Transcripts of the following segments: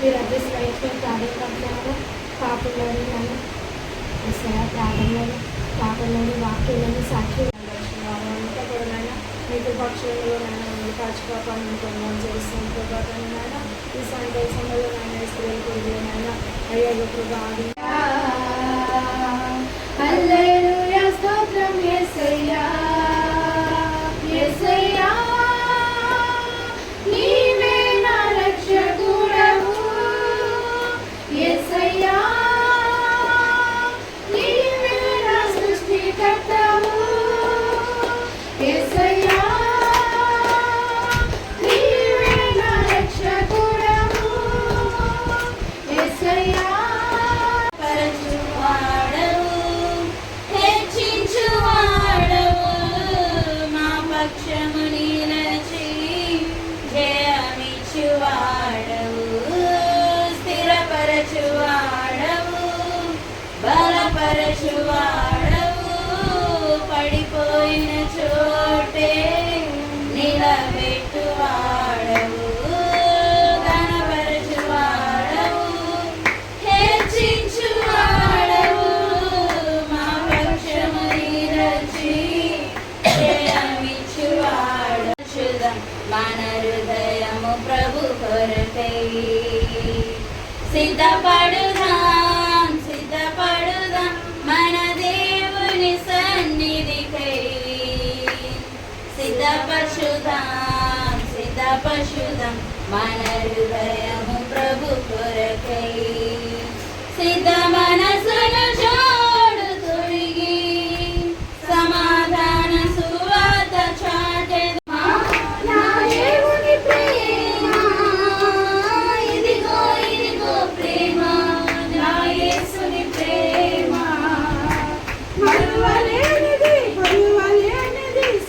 మీరు అదృష్టం కార్యక్రమాలను పాపంలోని నన్ను ప్రార్థనలోని వాక్యాలను సాక్షి అంతా కూడా నాయన మీకు పక్షులు నాయన కాచుకోపాలను కొంచెం చేస్తాను నాయన ఈ సందేశంలో నాయన స్త్రీలు కొడుకులు నాయన అయ్యో ప్రభా హల్లెలూయా స్తోత్రం యేసయ్యా యేసయ్యా నీవే నా రక్షకుడవు యేసయ్యా నీవే నా సృష్టికర్తవు యేసయ్యా నీవే నా రక్షకుడవు యేసయ్యా బలపరచువాడవు పడిపోయిన చోటే నిలబెట్టువాడవు ఘనపరచువాడవు హెచ్చించువాడవు మా పక్షము నిలచి జయమిచ్చువాడు మన హృదయము ప్రభు కొరకై సిద్ధపడుదాం మన దేవుని సన్నిధికై సిద్ధపరచుదాం మన హృదయము ప్రభు కొరకై సిద్ధ మనసును జోడు తొడిగి సమాధాన సువార్త చాటెదం నా దేవుని ప్రేమ ఇదిగో ప్రేమ నా యేసుని ప్రేమ మరువలేనిది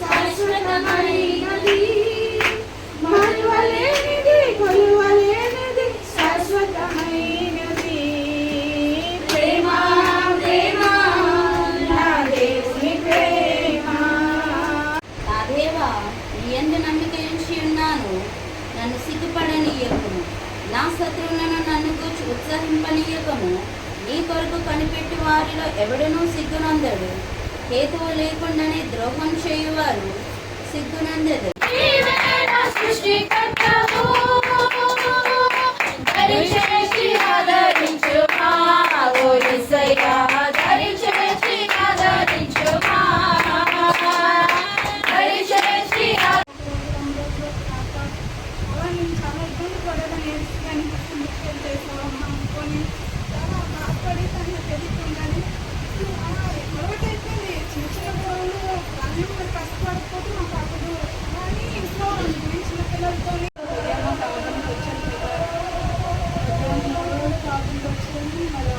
శాశ్వతమైనది శాశ్వతమైనది ప్రేమ నా దేవుని ప్రేమ నా దేవా నీ యందు నమ్మిక ఉంచి ఉన్నాను నన్ను సిగ్గుపడనీయకము నా శత్రువులను నన్ను గూర్చి ఉత్సాహింపనీయకము నీ కొరకు కనిపెట్టి వారిలో ఎవడనూ సిగ్గునందడు హేతువు లేకుండానే ద్రోహం చేయువారు సిగ్గునందడు కష్టపడకపోతే మాకు అప్పుడు కానీ ఇంట్లో చిన్న పిల్లలతో వచ్చింది మరి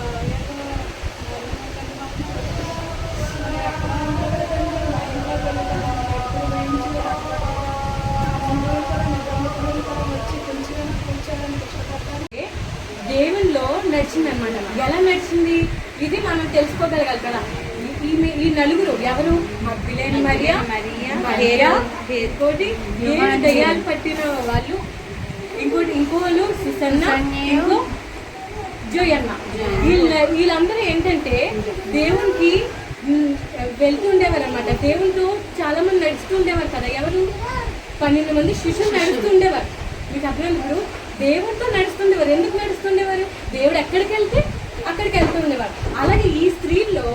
దేవుల్లో నడిచిందనమాట. ఎలా నడిచింది ఇది మనం తెలుసుకోగలగాలి కదా. ఈ నలుగురు ఎవరు? మగ్దలేని మరియా, ఇంకోటి 7 దయ్యాలు పట్టిన వాళ్ళు, ఇంకోళ్ళు సుసన్న, ఇంకో జోయన్న. వీళ్ళందరూ ఏంటంటే దేవునికి వెళ్తుండేవారు అనమాట. దేవునితో చాలా మంది నడుస్తుండేవారు కదా. ఎవరు? 12 మంది శిష్యులు నడుస్తుండేవారు. మీకు అర్థమైనప్పుడు దేవుడితో నడుస్తుండేవారు. ఎందుకు నడుస్తుండేవారు? దేవుడు ఎక్కడికి వెళ్తే అక్కడికి వెళ్తుండేవారు. అలాగే ఈ స్త్రీల్లో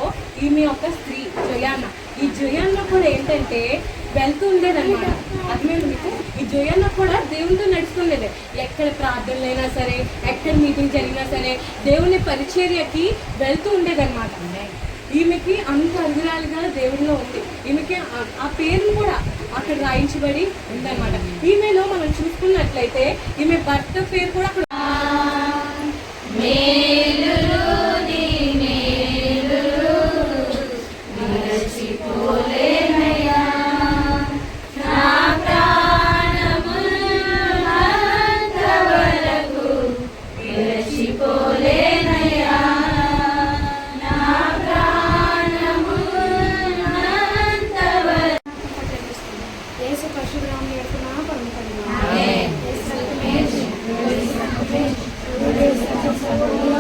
ఈమె ఒక స్త్రీ జోయాన్న. ఈ జోయాన్న కూడా ఏంటంటే వెళ్తూ ఉండేదన్నమాట. అర్థమైంది మీకు? ఈ జోయాన్న కూడా దేవునితో నడుస్తుండేది. ఎక్కడ ప్రార్థనలైనా సరే, ఎక్కడ మీటింగ్ జరిగినా సరే దేవుని పరిచర్యకి వెళ్తూ ఉండేదన్నమాట. ఈమెకి అంత అర్హురాలుగా దేవుడిలో ఉంది. ఈమెకి ఆ పేరు కూడా అక్కడ రాయించబడి ఉందన్నమాట. ఈమెలో మనం చూసుకున్నట్లయితే ఈమె భర్త పేరు కూడా అక్కడ పరశురాముని యొక్క పరమ యేసు